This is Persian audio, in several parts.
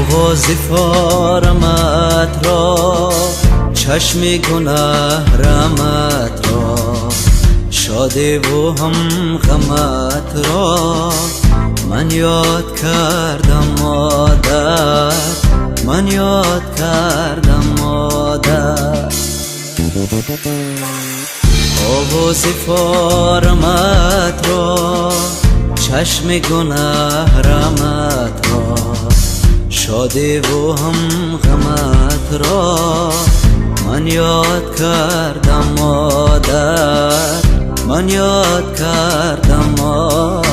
آواز فارمت را، چشم گناه رحمت را، شاده و هم غمت را من یاد کردم مادر، من یاد کردم مادر. آواز فارمت را، چشم گناه رحمت را، شاده و هم غمت را من یاد کردم مادر، من یاد کردم مادر.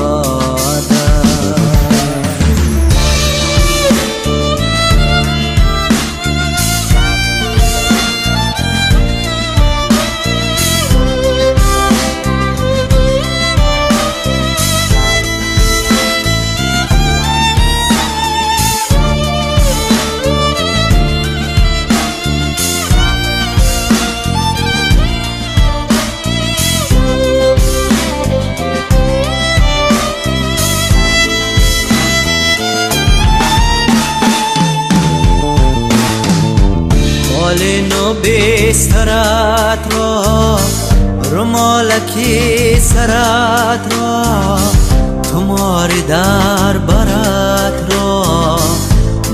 نو بسترت را، رومالکی سرت را، تماری در برت را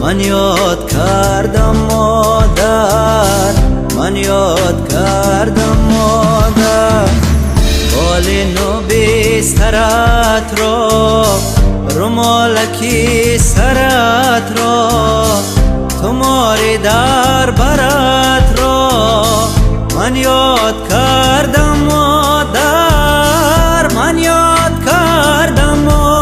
من یاد کردم مادر، من یاد کردم مادر. بال نو بسترت را، رومالکی سرت را، تماری در برت را من یاد کردم مادر، من یاد کردم مادر.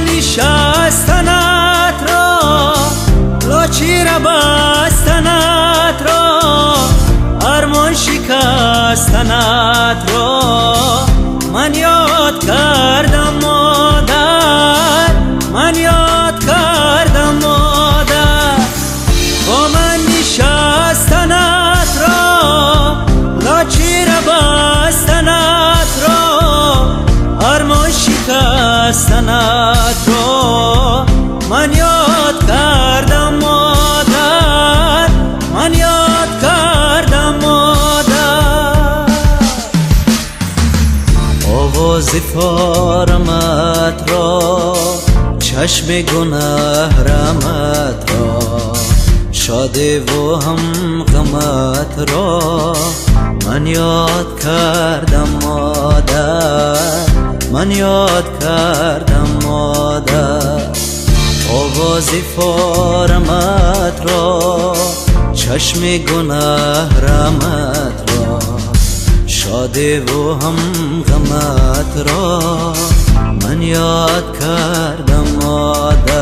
نشستنت را، لاچی را بستنت را، ارمان شکستنت را من یاد کردم مادر، من یاد کردم مادر. با من نشستنت را، لاچی را بستنت را، ارمان شکستنت را من یاد کردم مادر، من یاد کردم مادر. آواز فارمت را، چشم گناه رحمت را، شاده و هم غمت را من یاد کردم مادر، من یاد کردم مادر. آواز فارمت را، چشم گناه رحمت را، شاده و هم غمت را من یاد کردم مادر.